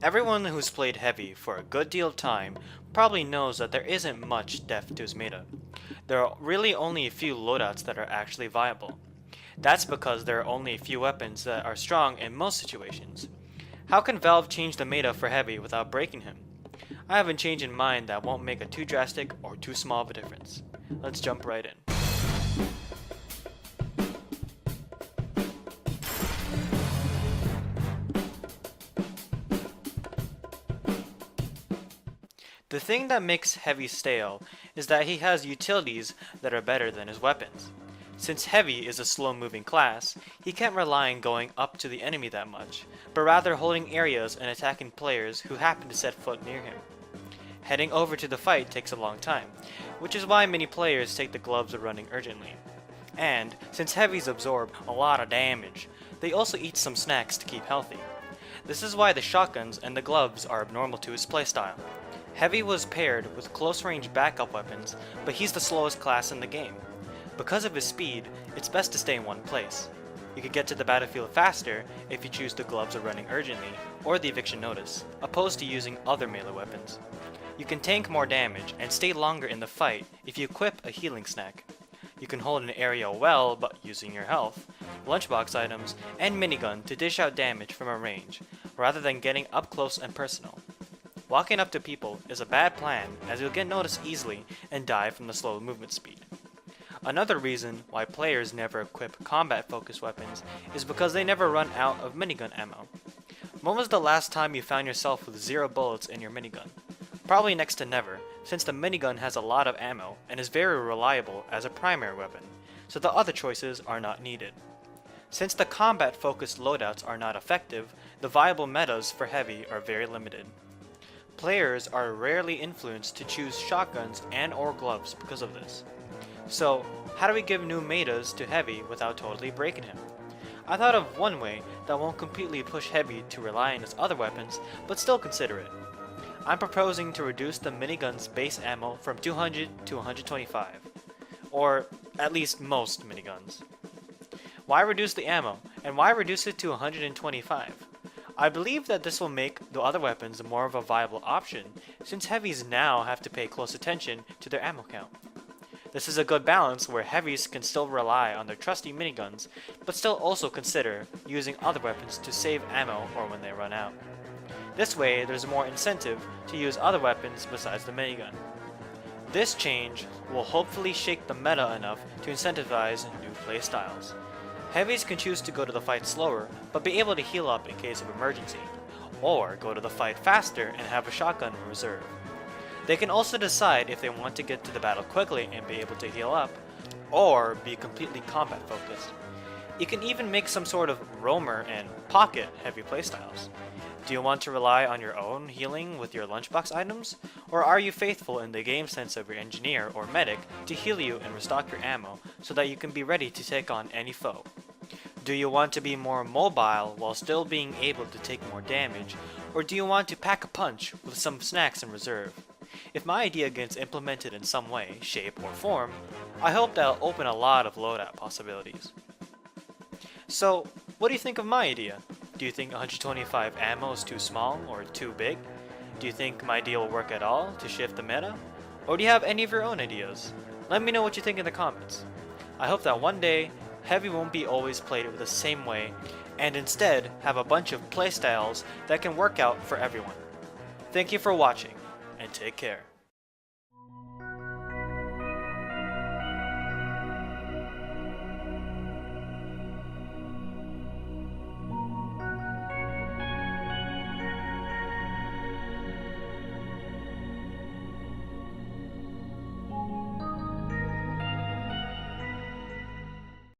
Everyone who's played Heavy for a good deal of time probably knows that there isn't much depth to his meta. There are really only a few loadouts that are actually viable. That's because there are only a few weapons that are strong in most situations. How can Valve change the meta for Heavy without breaking him? I have a change in mind that won't make a too drastic or too small of a difference. Let's jump right in. The thing that makes Heavy stale is that he has utilities that are better than his weapons. Since Heavy is a slow-moving class, he can't rely on going up to the enemy that much, but rather holding areas and attacking players who happen to set foot near him. Heading over to the fight takes a long time, which is why many players take the gloves of running urgently. And, since Heavies absorb a lot of damage, they also eat some snacks to keep healthy. This is why the shotguns and the gloves are abnormal to his playstyle. Heavy was paired with close-range backup weapons, but he's the slowest class in the game. Because of his speed, it's best to stay in one place. You can get to the battlefield faster if you choose the gloves of running urgently, or the eviction notice, opposed to using other melee weapons. You can tank more damage and stay longer in the fight if you equip a healing snack. You can hold an area well but using your health, lunchbox items, and minigun to dish out damage from a range, rather than getting up close and personal. Walking up to people is a bad plan as you'll get noticed easily and die from the slow movement speed. Another reason why players never equip combat-focused weapons is because they never run out of minigun ammo. When was the last time you found yourself with 0 bullets in your minigun? Probably next to never, since the minigun has a lot of ammo and is very reliable as a primary weapon, so the other choices are not needed. Since the combat-focused loadouts are not effective, the viable metas for Heavy are very limited. Players are rarely influenced to choose shotguns and or gloves because of this. So, how do we give new metas to Heavy without totally breaking him? I thought of one way that won't completely push Heavy to rely on his other weapons, but still consider it. I'm proposing to reduce the minigun's base ammo from 200 to 125, or at least most miniguns. Why reduce the ammo, and why reduce it to 125? I believe that this will make the other weapons more of a viable option, since Heavies now have to pay close attention to their ammo count. This is a good balance where Heavies can still rely on their trusty miniguns, but still also consider using other weapons to save ammo or when they run out. This way, there's more incentive to use other weapons besides the minigun. This change will hopefully shake the meta enough to incentivize new playstyles. Heavies can choose to go to the fight slower, but be able to heal up in case of emergency, or go to the fight faster and have a shotgun in reserve. They can also decide if they want to get to the battle quickly and be able to heal up, or be completely combat focused. You can even make some sort of roamer and pocket Heavy playstyles. Do you want to rely on your own healing with your lunchbox items, or are you faithful in the game sense of your engineer or medic to heal you and restock your ammo so that you can be ready to take on any foe? Do you want to be more mobile while still being able to take more damage, or do you want to pack a punch with some snacks in reserve? If my idea gets implemented in some way, shape, or form, I hope that'll open a lot of loadout possibilities. So, what do you think of my idea? Do you think 125 ammo is too small or too big? Do you think my idea will work at all to shift the meta? Or do you have any of your own ideas? Let me know what you think in the comments. I hope that one day, Heavy won't be always played the same way, and instead have a bunch of playstyles that can work out for everyone. Thank you for watching, and take care.